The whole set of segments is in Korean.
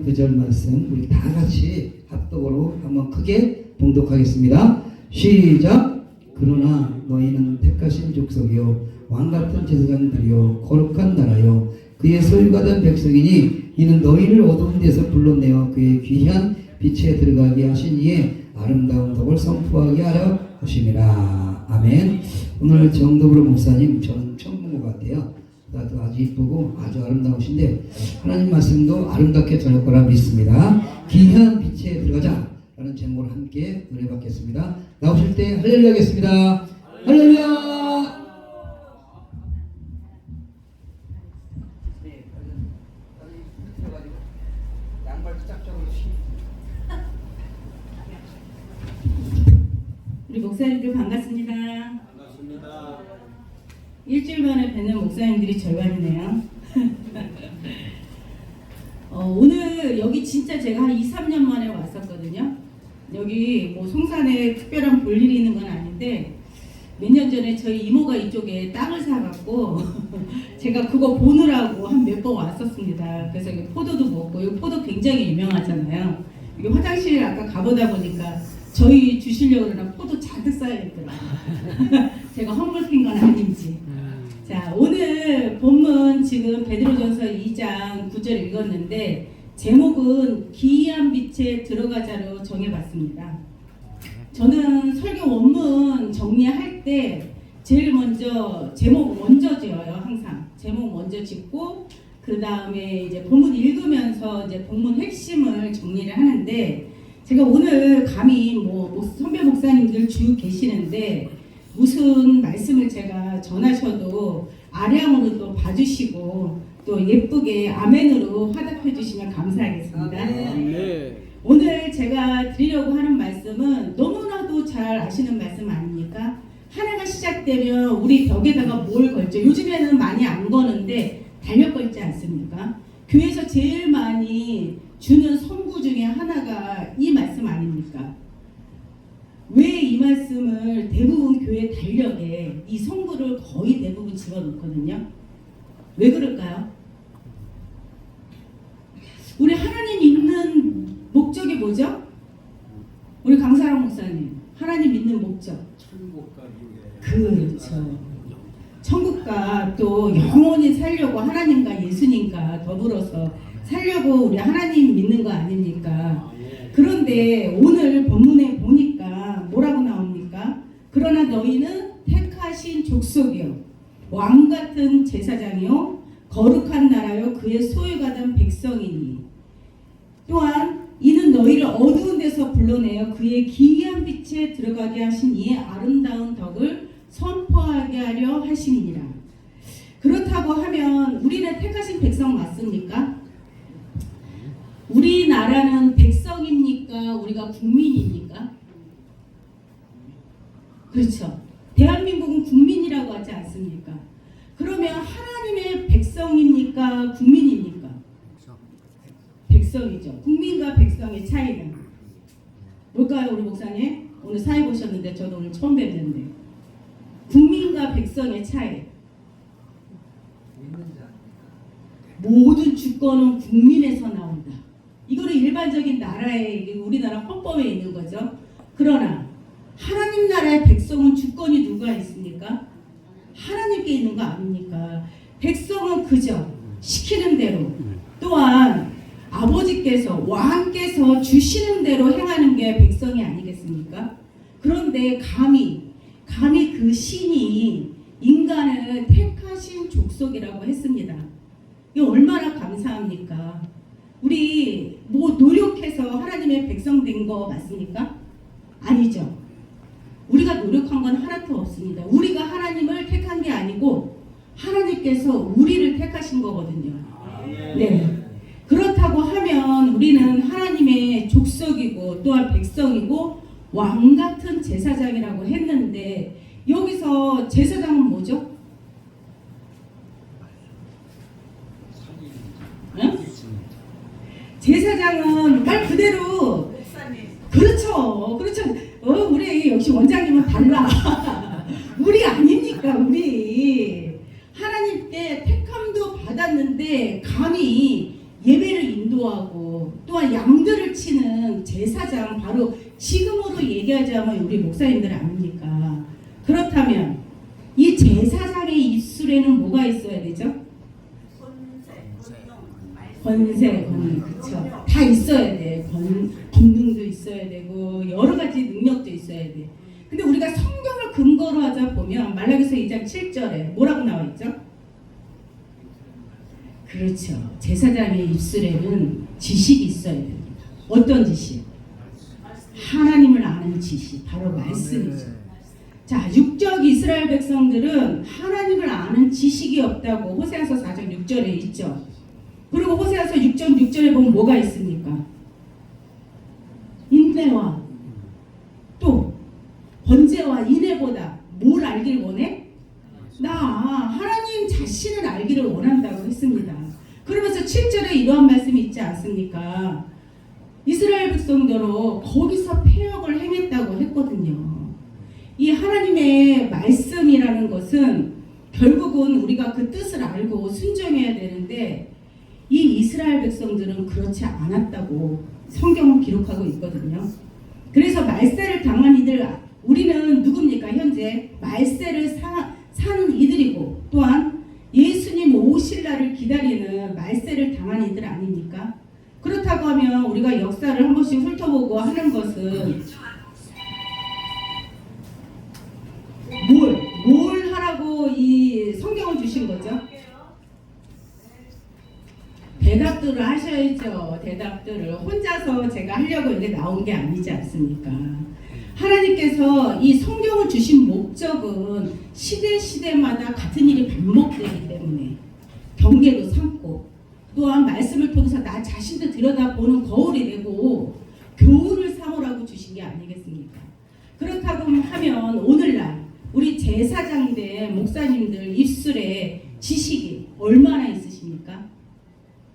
오늘 구절 말씀 우리 다 같이 합독으로 한번 크게 봉독하겠습니다. 시작. 그러나 너희는 택하신 족속이요 왕같은 제사장들이요 거룩한 나라요 그의 소유가 된 백성이니 이는 너희를 어두운 데서 불러내어 그의 귀한 빛에 들어가게 하신 이에 아름다운 덕을 선포하게 하려 하심이라. 아멘. 오늘 정덕으로 목사님 저는 처음 본 것 같아요. 나도 아주 이쁘고 아주 아름다우신데 하나님 말씀도 아름답게 전할 거라 믿습니다. 귀한 빛에 들어가자 라는 제목으로 함께 은혜 받겠습니다. 나오실 때 할렐루야 하겠습니다. 할렐루야. 우리 목사님들 반갑습니다. 반갑습니다. 일주일 만에 뵙는 목사님들이 절반이네요. 오늘 여기 진짜 제가 한 2, 3년 만에 왔었거든요. 여기 뭐 송산에 특별한 볼일이 있는 건 아닌데 몇 년 전에 저희 이모가 이쪽에 땅을 사갖고 제가 그거 보느라고 한 몇 번 왔었습니다. 그래서 여기 포도도 먹고 여기 포도 굉장히 유명하잖아요. 여기 화장실 아까 가보다 보니까 저희 주시려고 그러나 포도 잔뜩 쌓여있더라고요. 제가 헛물핀 건 아닌지. 자, 오늘 본문 지금 베드로전서 2장 9절 읽었는데 제목은 기이한 빛에 들어가자로 정해봤습니다. 저는 설교 원문 정리할 때 제일 먼저 제목 먼저 지어요. 항상 제목 먼저 짓고 그 다음에 이제 본문 읽으면서 이제 본문 핵심을 정리를 하는데 제가 오늘 감히 뭐 선배 목사님들 쭉 계시는데 무슨 말씀을 제가 전하셔도 아량으로 또 봐주시고 또 예쁘게 아멘으로 화답해 주시면 감사하겠습니다. 네. 오늘 제가 드리려고 하는 말씀은 너무나도 잘 아시는 말씀 아닙니까? 한 해가 시작되면 우리 벽에다가 뭘 걸죠? 요즘에는 많이 안 거는데 달력 걸지 않습니까? 교회에서 제일 많이 주는 선구 중에 하나가 이 말씀 아닙니까? 왜 이 말씀을 대부분 교회 달력에 이 선구를 거의 대부분 집어넣거든요? 왜 그럴까요? 우리 하나님 믿는 목적이 뭐죠? 우리 강사랑 목사님 하나님 믿는 목적 천국과 유해. 그렇죠. 천국과 또 영원히 살려고 하나님과 예수님과 더불어서 살려고 우리 하나님 믿는 거 아닙니까? 그런데 오늘 본문에 보니까 뭐라고 나옵니까? 그러나 너희는 택하신 족속이요 왕같은 제사장이요 거룩한 나라요 그의 소유가 된 백성이니 또한 이는 너희를 어두운 데서 불러내어 그의 기이한 빛에 들어가게 하신 이의 아름다운 덕을 선포하게 하려 하심이니라. 그렇다고 하면 우리는 택하신 백성 맞습니까? 우리나라는 백성입니까? 우리가 국민입니까? 그렇죠. 대한민국은 국민이라고 하지 않습니까? 그러면 하나님의 백성입니까? 국민입니까? 백성이죠. 국민과 백성의 차이는 뭘까요, 우리 목사님? 오늘 사회 보셨는데 저도 오늘 처음 뵙는데 국민과 백성의 차이. 모든 주권은 국민에서 나온다. 이거는 일반적인 나라의 우리나라 헌법에 있는 거죠. 그러나 하나님 나라의 백성은 주권이 누가 있습니까? 하나님께 있는 거 아닙니까? 백성은 그저 시키는 대로 또한 아버지께서 왕께서 주시는 대로 행하는 게 백성이 아니겠습니까? 그런데 감히 그 신이 인간을 택하신 족속이라고 했습니다. 이거 얼마나 감사합니까? 우리 뭐 노력해서 하나님의 백성 된 거 맞습니까? 아니죠. 우리가 노력한 건 하나도 없습니다. 우리가 하나님을 택한 게 아니고 하나님께서 우리를 택하신 거거든요. 네. 그렇다고 하면 우리는 하나님의 족속이고 또한 백성이고 왕같은 제사장이라고 했는데 여기서 제사장은 뭐죠? 응? 제사장은 말 그대로 그렇죠. 우리 역시 원장님은 달라. 우리 아닙니까? 우리 하나님께 택함도 받았는데 감히 예배를 인도하고 있고 또한 양들을 치는 제사장 바로 지금으로 얘기하자면 우리 목사님들 아닙니까? 그렇다면 이 제사장의 입술에는 뭐가 있어야 되죠? 권세, 그쵸. 다 있어야 돼. 권능도 있어야 되고 여러 가지 능력도 있어야 돼. 근데 우리가 성경을 근거로 하자 보면 말라기서 2장 7절에 뭐라고 나와 있죠? 그렇죠. 제사장의 입술에는 지식이 있어야 됩니다. 어떤 지식? 하나님을 아는 지식, 바로 말씀이죠. 자, 육적 이스라엘 백성들은 하나님을 아는 지식이 없다고 호세아서 4장 6절에 있죠. 그리고 호세아서 6장 6절에 보면 뭐가 있습니까? 인내와 또 번제와 인애보다 뭘 알길 원해? 나 하나님 자신을 알기를 원한다고 했습니다. 그러면서 7절에 이러한 말씀이 있지 않습니까? 이스라엘 백성대로 거기서 패역을 행했다고 했거든요. 이 하나님의 말씀이라는 것은 결국은 우리가 그 뜻을 알고 순종해야 되는데 이 이스라엘 백성들은 그렇지 않았다고 성경은 기록하고 있거든요. 그래서 말세를 당한 이들, 우리는 누굽니까? 현재 말세를 사는 이들이고 또한 예수님 오실 날을 기다리는 말세를 당한 이들 아닙니까? 그렇다고 하면 우리가 역사를 한 번씩 훑어보고 하는 것은 뭘 하라고 이 성경을 주신 거죠? 대답들을 하셔야죠. 대답들을 혼자서 제가 하려고 이게 나온 게 아니지 않습니까? 하나님께서 이 성경을 주신 목적은 시대마다 같은 일이 반복되기 때문에 경계도 삼고 또한 말씀을 통해서 나 자신도 들여다보는 거울이 되고 교훈을 삼으라고 주신 게 아니겠습니까? 그렇다고 하면 오늘날 우리 제사장들, 목사님들 입술에 지식이 얼마나 있으십니까?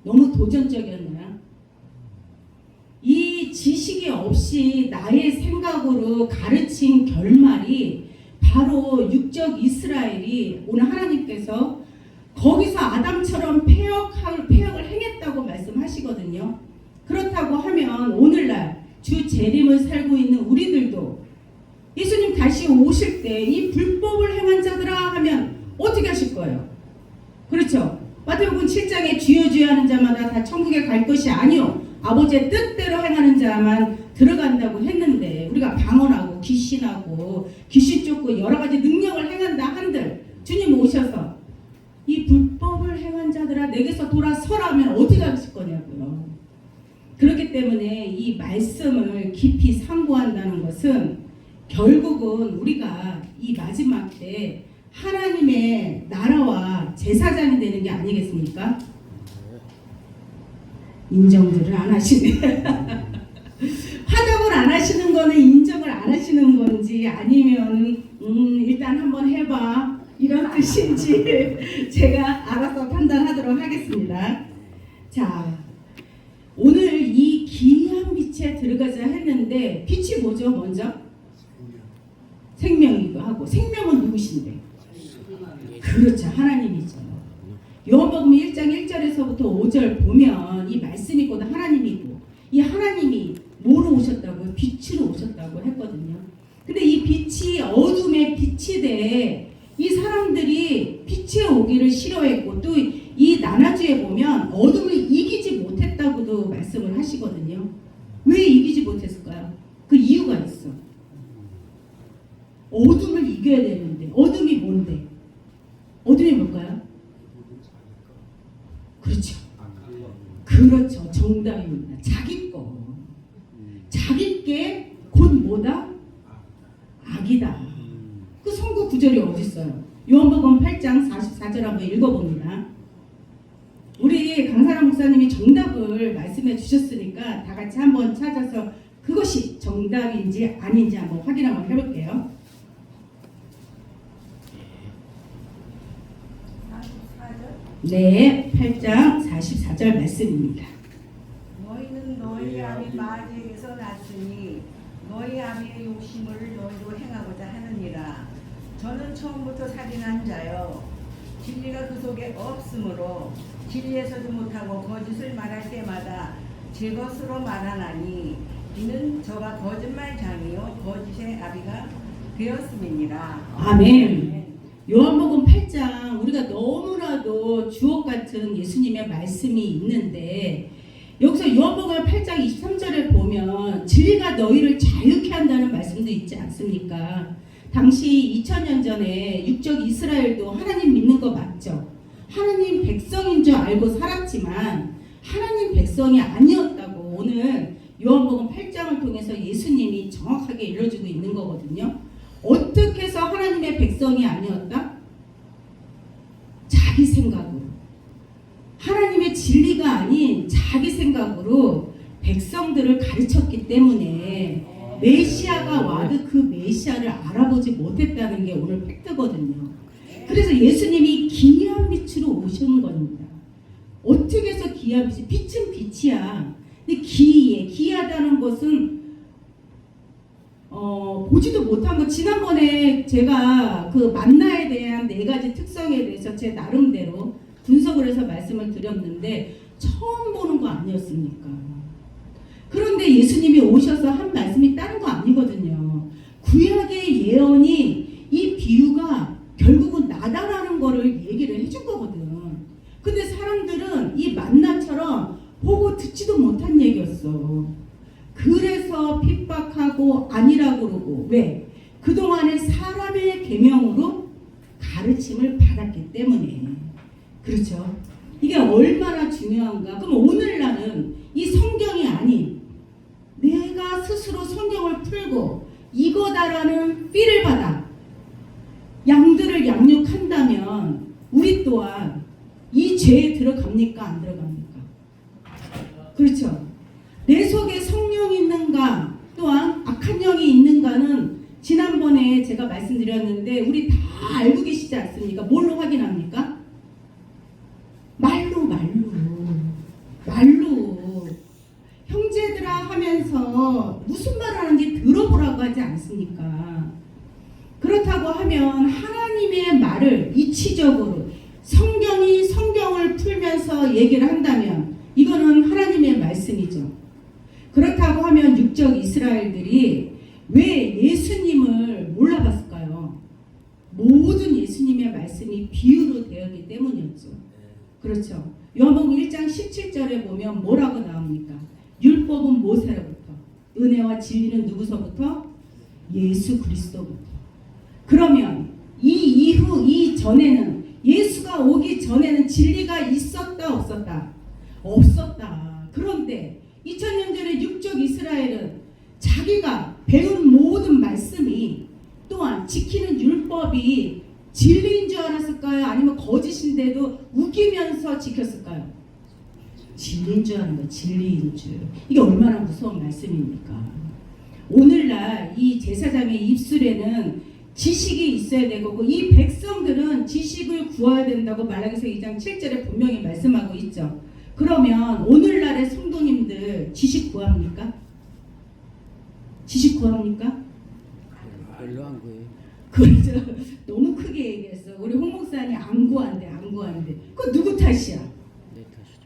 너무 도전적이었나요? 이 지식이 없이 나의 생각으로 가르친 결말이 바로 육적 이스라엘이 오늘 하나님께서 거기서 아담처럼 패역을 행했다고 말씀하시거든요. 그렇다고 하면 오늘날 주 재림을 살고 있는 우리들도 예수님 다시 오실 때 이 불법을 행한 자들아 하면 어떻게 하실 거예요? 그렇죠? 마태복음 7장에 주여 주여 하는 자마다 다 천국에 갈 것이 아니요 아버지의 뜻대로 행하는 자만 들어간다고 했는데 우리가 방언하고 귀신하고 귀신 쫓고 여러 가지 능력을 행한다 한들 주님 오셔서 이 불법을 행한 자들아 내게서 돌아서라면 어떻게 하실 거냐고요. 그렇기 때문에 이 말씀을 깊이 상고한다는 것은 결국은 우리가 이 마지막 때 하나님의 나라와 제사장이 되는 게 아니겠습니까? 인정들을 안 하시네. 화답을 안 하시는 거는 인정을 안 하시는 건지 아니면 일단 한번 해봐 이런 뜻인지 제가 알아서 판단하도록 하겠습니다. 자, 오늘 이 기이한 빛에 들어가자 했는데 빛이 뭐죠? 먼저 생명이기도 하고 생명은 누구신데? 그렇죠. 하나님이죠. 요한복음 1장 1절에서부터 5절 보면 이 말씀이 곧 하나님이고 이 하나님이 뭐로 오셨다고요? 빛으로 오셨다고 했거든요. 근데 이 빛이 어둠의 빛이 돼 이 사람들이 빛에 오기를 싫어했고 또 이 나나주에 보면 어둠을 이기지 못했다고도 말씀을 하시거든요. 왜 이기지 못했을까요? 그 이유가 있어. 어둠을 이겨야 되는데 어둠이 뭔데? 어둠이 뭘까요? 그렇죠. 그렇죠. 정답입니다. 자기 거. 자기 게 곧 뭐다? 악이다. 그 성구 구절이 어디 있어요? 요한복음 8장 44절 한번 읽어봅니다. 우리 강사람 목사님이 정답을 말씀해 주셨으니까 다 같이 한번 찾아서 그것이 정답인지 아닌지 한번 확인 한번 해볼게요. 네, 8장 44절 말씀입니다. 너희는 너희 아비 마귀에게서 났으니 너희 아비의 욕심을 너희도 행하고자 하느니라. 저는 처음부터 살인한 자요 진리가 그 속에 없으므로 진리에서도 못하고 거짓을 말할 때마다 제 것으로 말하나니 이는 저가 거짓말장이요 거짓의 아비가 되었음이니라. 아멘. 요한복음 8장 우리가 너무나도 주옥 같은 예수님의 말씀이 있는데 여기서 요한복음 8장 23절에 보면 진리가 너희를 자유케 한다는 말씀도 있지 않습니까? 당시 2000년 전에 육적 이스라엘도 하나님 믿는 거 맞죠? 하나님 백성인 줄 알고 살았지만 하나님 백성이 아니었다고 오늘 요한복음 8장을 통해서 예수님이 정확하게 일러주고 있는 거거든요. 어떻게 해서 하나님의 백성이 아니었다? 자기 생각으로. 하나님의 진리가 아닌 자기 생각으로 백성들을 가르쳤기 때문에 메시아가 와도 그 메시아를 알아보지 못했다는 게 오늘 팩트거든요. 그래서 예수님이 기이한 빛으로 오신 겁니다. 어떻게 해서 기이한 빛이? 빛은 빛이야. 근데 기이해. 기이하다는 것은 보지도 못한 거. 지난번에 제가 그 만나에 대한 4가지 특성에 대해서 제 나름대로 분석을 해서 말씀을 드렸는데 처음 보는 거 아니었습니까? 그런데 예수님이 오셔서 한 말씀이 다른 거 아니거든요. 구약의 예언이 이 비유가 결국은 나다라는 거를 얘기를 해준 거거든. 근데 사람들은 이 만나처럼 보고 듣지도 못한 얘기였어. 그래서 핍박하고 아니라고 그러고. 왜? 그동안에 사람의 계명으로 가르침을 받았기 때문에. 그렇죠? 이게 얼마나 중요한가. 그럼 오늘날은 이 성경이 아닌 내가 스스로 성경을 풀고 이거다라는 삐를 받아 양들을 양육한다면 우리 또한 이 죄에 들어갑니까? 안 들어갑니까? 그렇죠? 내 속에 성령이 있는가 또한 악한 영이 있는가는 지난번에 제가 말씀드렸는데 우리 다 알고 계시지 않습니까? 뭘로 확인합니까? 말로 형제들아 하면서 무슨 말 하는지 들어보라고 하지 않습니까? 그렇다고 하면 하나님의 말을 이치적으로 성경을 풀면서 얘기를 한다면 이거는 하나님의 말씀이죠. 그렇다고 하면 육적 이스라엘들이 왜 예수님을 몰라봤을까요? 모든 예수님의 말씀이 비유로 되었기 때문이었죠. 그렇죠. 요한복음 1장 17절에 보면 뭐라고 나옵니까? 율법은 모세로부터, 은혜와 진리는 누구서부터? 예수 그리스도부터. 그러면 이 이후 이전에는 예수가 오기 전에는 진리가 있었다 없었다? 없었다. 그런데 2000년 전에 육적 이스라엘은 자기가 배운 모든 말씀이 또한 지키는 율법이 진리인 줄 알았을까요? 아니면 거짓인데도 우기면서 지켰을까요? 진리인 줄 아는 거, 진리인 줄. 이게 얼마나 무서운 말씀입니까? 오늘날 이 제사장의 입술에는 지식이 있어야 되고 이 백성들은 지식을 구해야 된다고 말라기서 2장 7절에 분명히 말씀하고 있죠. 그러면 오늘날의 성도님들 지식 구합니까? 지식 구합니까? 별로 안 구해요. 그렇죠. 너무 크게 얘기했어. 우리 홍 목사님 안 구한대. 그거 누구 탓이야? 내 탓이죠.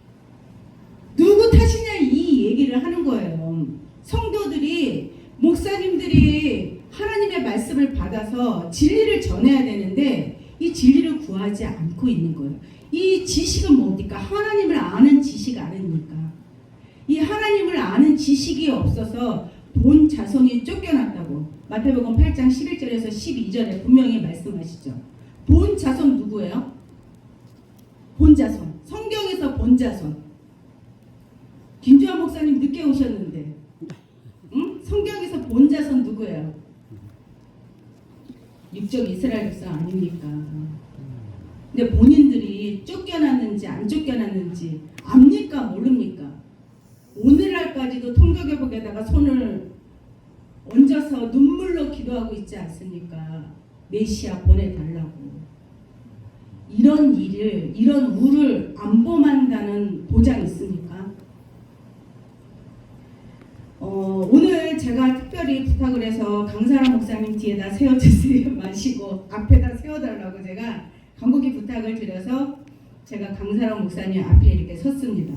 누구 탓이냐 이 얘기를 하는 거예요. 성도들이 목사님들이 하나님의 말씀을 받아서 진리를 전해야 되는데 이 진리를 구하지 않고 있는 거예요. 이 지식은 뭡니까? 하나님을 아는 지식 아닙니까? 이 하나님을 아는 지식이 없어서 본 자손이 쫓겨났다고 마태복음 8장 11절에서 12절에 분명히 말씀하시죠. 본 자손 누구예요? 본 자손. 성경에서 본 자손. 김주환 목사님 늦게 오셨는데 응? 성경에서 본 자손 누구예요? 육적 이스라엘 백성 아닙니까? 근데 본인들이 쫓겨났는지 안 쫓겨났는지 압니까? 모릅니까? 오늘날까지도 통독여복에다가 손을 얹어서 눈물로 기도하고 있지 않습니까? 메시아 보내달라고. 이런 일을, 이런 우를 안 범한다는 보장 있습니까? 오늘 제가 특별히 부탁을 해서 강사람 목사님 뒤에다 세워주세요 마시고 앞에다 세워달라고 제가 간곡히 부탁을 드려서 제가 강사람 목사님 앞에 이렇게 섰습니다.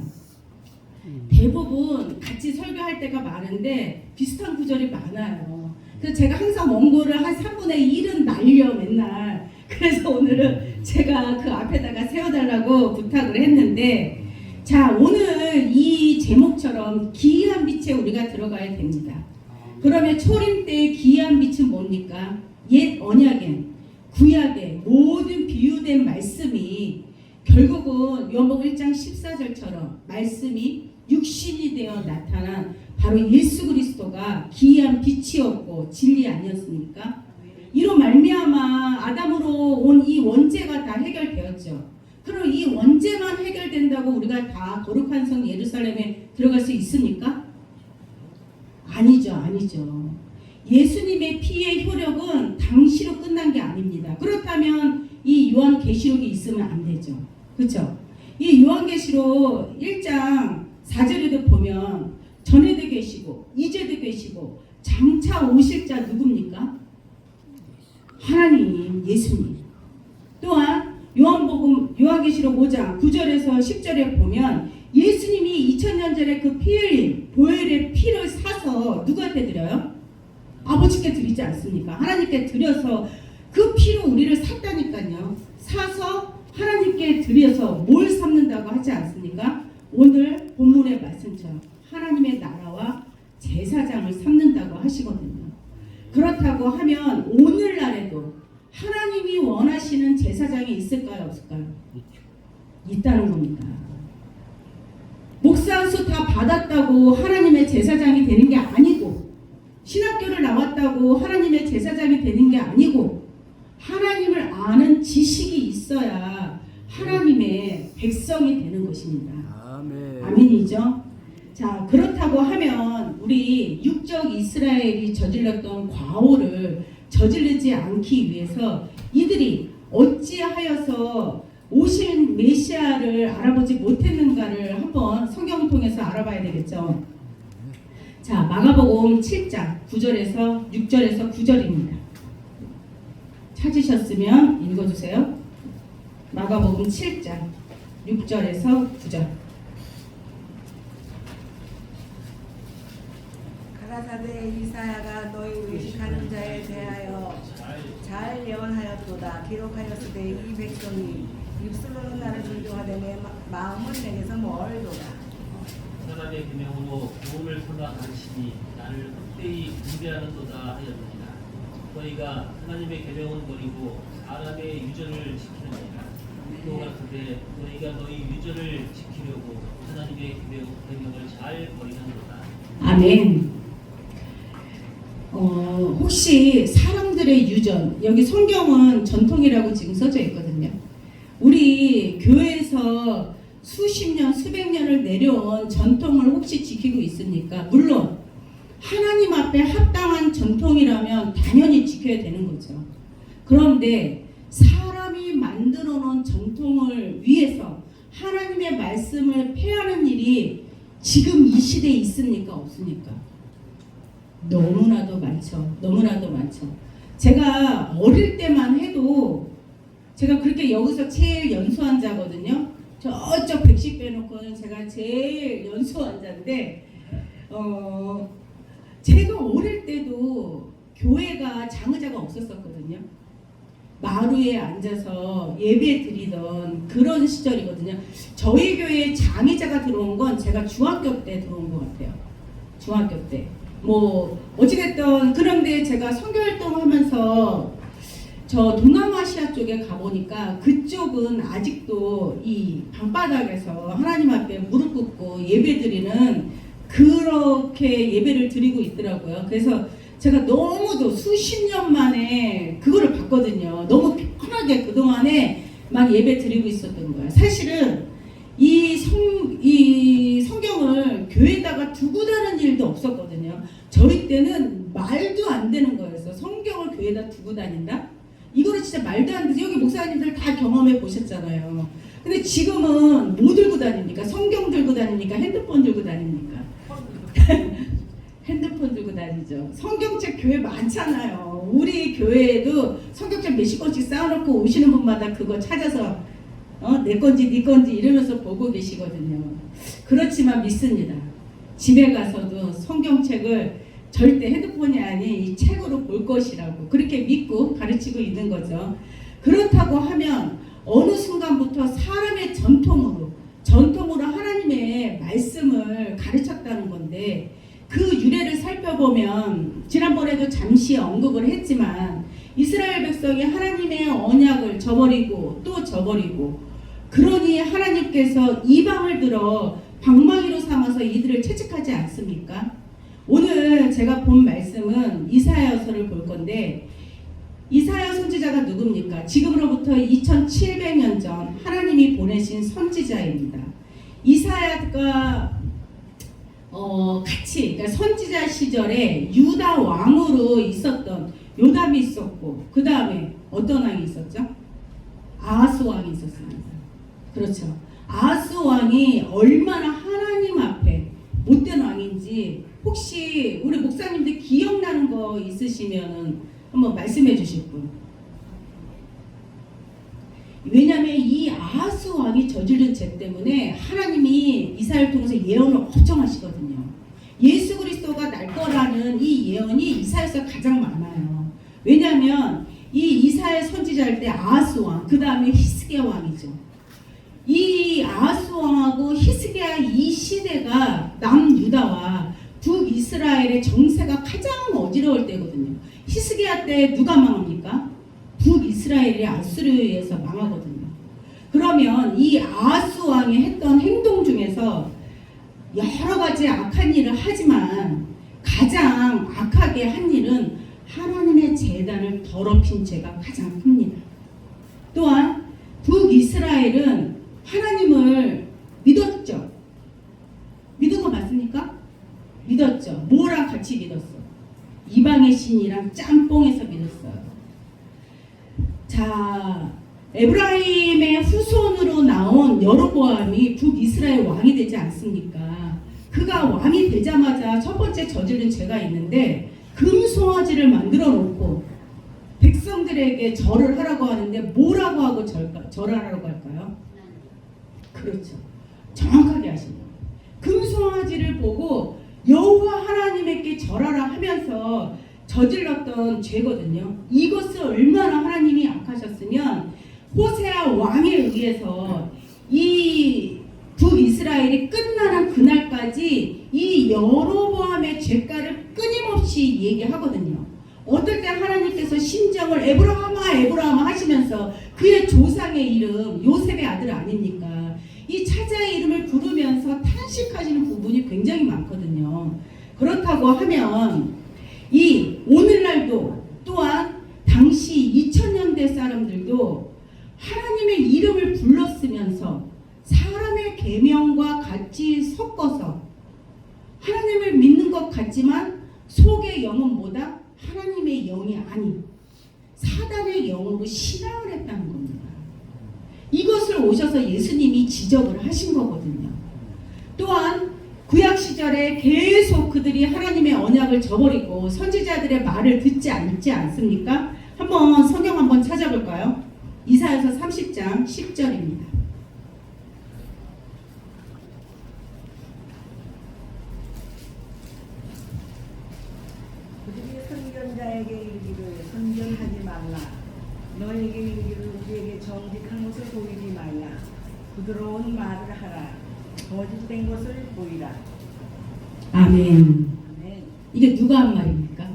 대부분 같이 설교할 때가 많은데 비슷한 구절이 많아요. 그래서 제가 항상 원고를 한 3분의 1은 날려 맨날. 그래서 오늘은 제가 그 앞에다가 세워달라고 부탁을 했는데, 자, 오늘 이 제목처럼 기이한 빛에 우리가 들어가야 됩니다. 그러면 초림 때의 기이한 빛은 뭡니까? 옛 언약엔 구약의 모든 비유된 말씀이 결국은 요한복음 1장 14절처럼 말씀이 육신이 되어 나타난 바로 예수 그리스도가 기이한 빛이었고 진리 아니었습니까? 이로 말미암아 아담으로 온 이 원죄가 다 해결되었죠. 그럼 이 원죄만 해결된다고 우리가 다 거룩한 성 예루살렘에 들어갈 수 있습니까? 아니죠, 아니죠. 예수님의 피의 효력은 당시로 끝난 게 아닙니다. 그렇다면 이 요한계시록이 있으면 안 되죠. 그렇죠? 이 요한계시록 1장 4절에도 보면 전에도 계시고 이제도 계시고 장차 오실 자 누굽니까? 하나님, 예수님. 또한 요한계시록 5장 9절에서 10절에 보면 예수님이 2000년 전에 그 피 흘린 보혈의 피를 사서 누구한테 드려요? 아버지께 드리지 않습니까? 하나님께 드려서 그 피로 우리를 샀다니까요. 사서 하나님께 드려서 뭘 삼는다고 하지 않습니까? 오늘 본문의 말씀처럼 하나님의 나라와 제사장을 삼는다고 하시거든요. 그렇다고 하면 오늘날에도 하나님이 원하시는 제사장이 있을까요? 없을까요? 있다는 겁니다. 목사 수 다 받았다고 하나님의 제사장이 되는 게 아니고, 신학교를 나왔다고 하나님의 제사장이 되는 게 아니고, 하나님을 아는 지식이 있어야 하나님의 백성이 되는 것입니다. 아멘. 아멘이죠? 자, 그렇다고 하면 우리 육적 이스라엘이 저질렀던 과오를 저지르지 않기 위해서 이들이 어찌하여서 오신 메시아를 알아보지 못했는가를 한번 성경을 통해서 알아봐야 되겠죠. 자, 마가복음 7장 9절에서 6절에서 9절입니다. 찾으셨으면 읽어주세요. 마가복음 7장 6절에서 9절. 가라사대 이사야가 너희 의식하는 자에 대하여 잘 예언하였도다. 기록하였으되 이 백성이 입술로는 나를 존경하되 내 마음은 내게서 멀도다. 하나님의 계명으로 복음을 삼아 가르치니 나를 헛되이 숭배하는도다 하였느니라. 너희가 하나님의 계명은 버리고 사람의 유전을 지키느니라. 또 같으되 너희가 너희 유전을 지키려고 하나님의 계명을 잘 버리는도다. 아멘. 혹시 사람들의 유전, 여기 성경은 전통이라고 지금 써져 있거든요. 우리 교회에서 수십 년, 수백 년을 내려온 전통을 혹시 지키고 있습니까? 물론 하나님 앞에 합당한 전통이라면 당연히 지켜야 되는 거죠. 그런데 사람이 만들어 놓은 전통을 위해서 하나님의 말씀을 폐하는 일이 지금 이 시대에 있습니까? 없습니까? 너무나도 많죠. 너무나도 많죠. 제가 어릴 때만 해도 제가 그렇게 여기서 제일 연소한 자거든요. 저쪽 110 빼놓고는 제가 제일 연소한 자인데 제가 어릴 때도 교회가 장의자가 없었었거든요. 마루에 앉아서 예배 드리던 그런 시절이거든요. 저희 교회에 장의자가 들어온 건 제가 중학교 때 들어온 것 같아요. 중학교 때. 뭐 어찌됐든 그런데 제가 선교활동 하면서 저 동남아시아 쪽에 가보니까 그쪽은 아직도 이 방바닥에서 하나님 앞에 무릎 꿇고 예배 드리는 그렇게 예배를 드리고 있더라고요. 그래서 제가 너무도 수십 년 만에 그거를 봤거든요. 너무 편하게 그동안에 막 예배 드리고 있었던 거예요. 사실은 이 성경을 교회에다가 두고 다는 일도 없었거든요. 저희 때는 말도 안 되는 거였어. 성경을 교회에다 두고 다닌다? 이거는 진짜 말도 안 되지. 여기 목사님들 다 경험해 보셨잖아요. 근데 지금은 뭐 들고 다닙니까? 성경 들고 다닙니까? 핸드폰 들고 다닙니까? 핸드폰 들고 다니죠. 성경책 교회 많잖아요. 우리 교회에도 성경책 몇십 권씩 쌓아놓고 오시는 분마다 그거 찾아서 내 건지 네 건지 이러면서 보고 계시거든요. 그렇지만 믿습니다. 집에 가서도 성경책을 절대 핸드폰이 아닌 이 책으로 볼 것이라고 그렇게 믿고 가르치고 있는 거죠. 그렇다고 하면 어느 순간부터 사람의 전통으로 하나님의 말씀을 가르쳤다는 건데, 그 유래를 살펴보면 지난번에도 잠시 언급을 했지만 이스라엘 백성이 하나님의 언약을 저버리고 또 저버리고, 그러니 하나님께서 이방을 들어 방망이로 삼아서 이들을 채찍하지 않습니까? 오늘 제가 본 말씀은 이사야서를 볼 건데, 이사야 선지자가 누굽니까? 지금으로부터 2700년 전 하나님이 보내신 선지자입니다. 이사야가 같이, 그러니까 선지자 시절에 유다 왕으로 있었던 요담이 있었고, 그 다음에 어떤 왕이 있었죠? 아하스 왕이 있었습니다. 그렇죠. 아하스 왕이 얼마나 하나님 앞에 못된 왕인지 혹시 우리 목사님들 기억나는 거 있으시면은 한번 말씀해 주실 분. 왜냐하면 이 아하스 왕이 저지른 죄 때문에 하나님이 이사야를 통해서 예언을 엄청 하시거든요. 예수 그리스도가 날 거라는 이 예언이 이사야에서 가장 많아요. 왜냐하면 이 이사야 선지자일 때 아하스 왕, 그 다음에 히스기야 왕이죠. 이 아하스 왕하고 히스기야 이 시대가 남유다와 북이스라엘의 정세가 가장 어지러울 때거든요. 히스기야 때 누가 망합니까? 북이스라엘이 아수르에 의해서 망하거든요. 그러면 이 아하스 왕이 했던 행동 중에서 여러 가지 악한 일을 하지만 가장 악하게 한 일은 하나님의 제단을 더럽힌 죄가 가장 큽니다. 또한 북이스라엘은 하나님을 믿었죠. 믿은 거 맞습니까? 믿었죠. 뭐랑 같이 믿었어? 이방의 신이랑 짬뽕에서 믿었어요. 자, 에브라임의 후손으로 나온 여로보암이 북이스라엘 왕이 되지 않습니까? 그가 왕이 되자마자 첫 번째 저지른 죄가 있는데, 금송아지를 만들어 놓고 백성들에게 절을 하라고 하는데 뭐라고 하고 절을 하라고 할까요? 그렇죠. 정확하게 하십니다. 금송아지를 보고 여호와 하나님께 절하라 하면서 저질렀던 죄거든요. 이것을 얼마나 하나님이 악하셨으면 호세아 왕에 의해서 이 북이스라엘이 끝나는 그날까지 이 여로보암의 죄가를 끊임없이 얘기하거든요. 어떨 때 하나님께서 심정을 에브라함아 하시면서 그의 조상의 이름 요셉의 아들 아닙니까? 이 차자의 이름을 부르면서 탄식하시는 부분이 굉장히 많거든요. 그렇다고 하면 이 오늘날도 또한 당시 2000년대 사람들도 하나님의 이름을 불렀으면서 사람의 계명과 같이 섞어서 하나님을 믿는 것 같지만 속의 영은 뭐다? 하나님의 영이 아닌 사단의 영으로 신앙을 했다는 겁니다. 이것을 오셔서 예수님이 지적을 하신 거거든요. 또한 구약 시절에 계속 그들이 하나님의 언약을 저버리고 선지자들의 말을 듣지 않습니까? 한번 성경 한번 찾아볼까요? 이사야서 30장 10절입니다. 그들이 선견자에게 이르기를 선견하지 말라. 너에게 이르기를 우리에게 정직한 것을 보이지 말라. 부드러운 말을 하라. 거짓된 것을 보이라. 아멘. 아멘. 이게 누가 한 말입니까?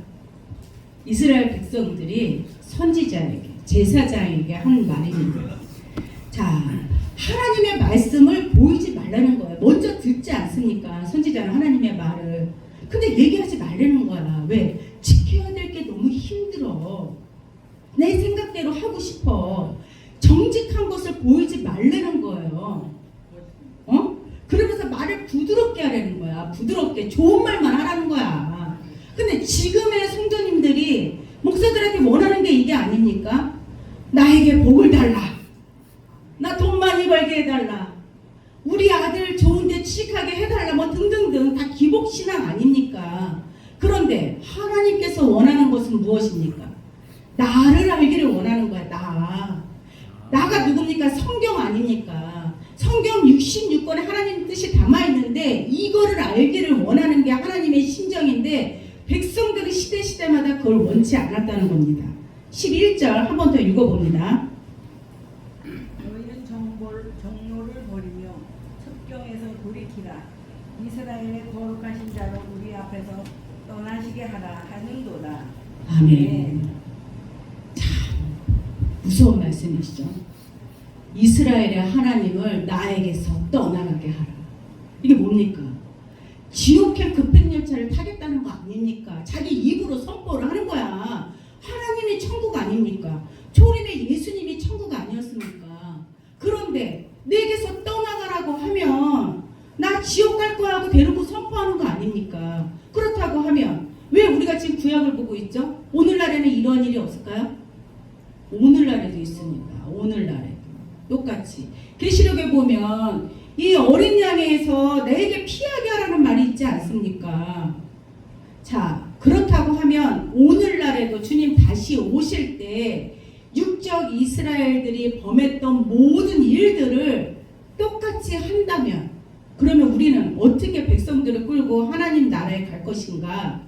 이스라엘 백성들이 선지자에게, 제사장에게 한 말입니다. 자, 하나님의 말씀을 보이지 말라는 거예요. 먼저 듣지 않습니까? 선지자는 하나님의 말을. 근데 얘기하지 말라는 거야. 왜? 지켜야 될 게 너무 힘들어. 내 생각대로 하고 싶어. 정직한 것을 보이지 말라는 거예요. 그러면서 말을 부드럽게 하라는 거야. 부드럽게 좋은 말만 하라는 거야. 근데 지금의 성도님들이 목사들한테 원하는 게 이게 아닙니까? 나에게 복을 달라. 나 돈 많이 벌게 해달라. 우리 아들 좋은데 취직하게 해달라. 뭐 등등등 다 기복신앙 아닙니까? 그런데 하나님께서 원하는 것은 무엇입니까? 나를 알기를 원하는 거야. 나. 나가 누굽니까? 성경 아닙니까? 성경 66권에 하나님 뜻이 담아있는데 이거를 알기를 원하는 게 하나님의 심정인데 백성들은 시대마다 그걸 원치 않았다는 겁니다. 11절 한 번 더 읽어봅니다. 너희는 정로를 버리며 첩경에서 돌이키라. 이스라엘의 거룩하신 자로 우리 앞에서 떠나시게 하라 하는도다. 아멘. 참 무서운 말씀이시죠. 이스라엘의 하나님을 나에게서 떠나가게 하라. 이게 뭡니까? 지옥행 급행열차를 타겠다는 거 아닙니까? 자기 입으로 선포를 하는 거야. 하나님이 천국 아닙니까? 초림의 예수님이 천국 아니었습니까? 그런데 내게서 떠나가라고 하면 나 지옥 갈 거야 하고 데리고 선포하는 거 아닙니까? 그렇다고 하면 왜 우리가 지금 구약을 보고 있죠? 오늘날에는 이런 일이 없을까요? 오늘날에도 있습니다. 오늘날에도 똑같이 계시록에 보면 이 어린 양에서 내게 피하게 하라는 말이 있지 않습니까? 자, 그렇다고 하면 오늘날에도 주님 다시 오실 때 육적 이스라엘들이 범했던 모든 일들을 똑같이 한다면 그러면 우리는 어떻게 백성들을 끌고 하나님 나라에 갈 것인가?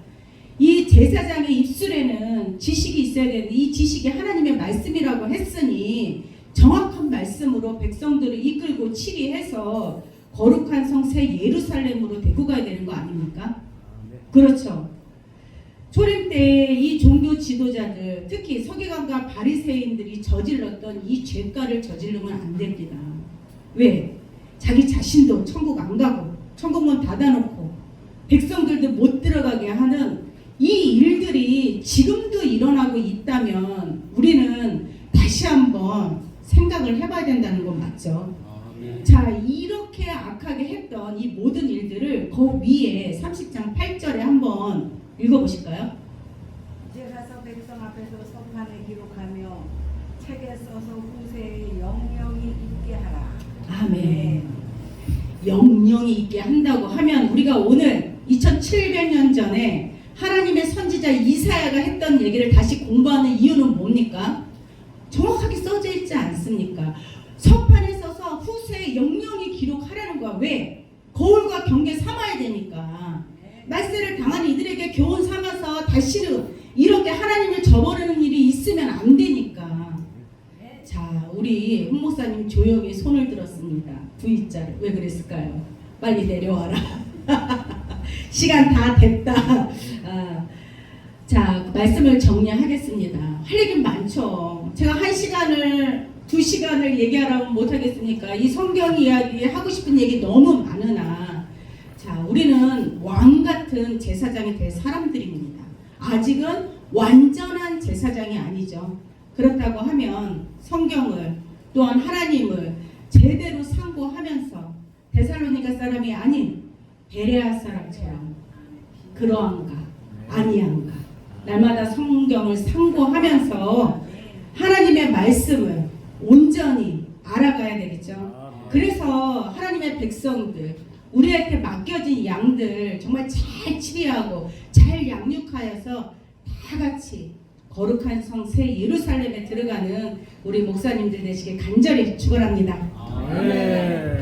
이 제사장의 입술에는 지식이 있어야 되는데 이 지식이 하나님의 말씀이라고 했으니 정확한 말씀으로 백성들을 이끌고 치리해서 거룩한 성 새 예루살렘으로 데리고 가야 되는 거 아닙니까? 그렇죠. 초림 때 이 종교 지도자들 특히 서기관과 바리새인들이 저질렀던 이 죄가를 저지르면 안 됩니다. 왜? 자기 자신도 천국 안 가고 천국문 닫아놓고 백성들도 못 들어가게 하는 이 일들이 지금도 일어나고 있다면 우리는 다시 한번 생각을 해봐야 된다는 건 맞죠. 자, 이렇게 악하게 했던 이 모든 일들을 그 위에 30장 8절에 한번 읽어보실까요? 이제 가서 백성 앞에서 서판에 기록하며 책에 써서 후세에 영영이 있게 하라. 아멘. 영영이 있게 한다고 하면 우리가 오늘 2700년 전에 하나님의 선지자 이사야가 했던 얘기를 다시 공부하는 이유는 뭡니까? 정확하게 써져 있지 않습니까? 서판에 써서 후세에 영영이 기록하라는 거야. 왜? 거울과 경계 삼아야 되니까. 말세를 당한 이들에게 교훈 삼아서 다시는 이렇게 하나님을 저버리는 일이 있으면 안 되니까. 자, 우리 홍 목사님 조용히 손을 들었습니다. V자를. 왜 그랬을까요? 빨리 내려와라. 시간 다 됐다. 자, 말씀을 정리하겠습니다. 할 얘기는 많죠. 제가 1시간을 2시간을 얘기하라면 못하겠으니까 이 성경 이야기 하고 싶은 얘기 너무 많으나 자, 우리는 왕 같은 제사장이 될 사람들입니다. 아직은 완전한 제사장이 아니죠. 그렇다고 하면 성경을 또한 하나님을 제대로 상고하면서 데살로니가 사람이 아닌 베레아 사람처럼 그러한가 아니한가 날마다 성경을 상고하면서 하나님의 말씀을 온전히 알아가야 되겠죠. 그래서 하나님의 백성들 우리한테 맡겨진 양들 정말 잘 치리하고 잘 양육하여서 다 같이 거룩한 성 새 예루살렘에 들어가는 우리 목사님들 되시길 간절히 축원합니다. 네.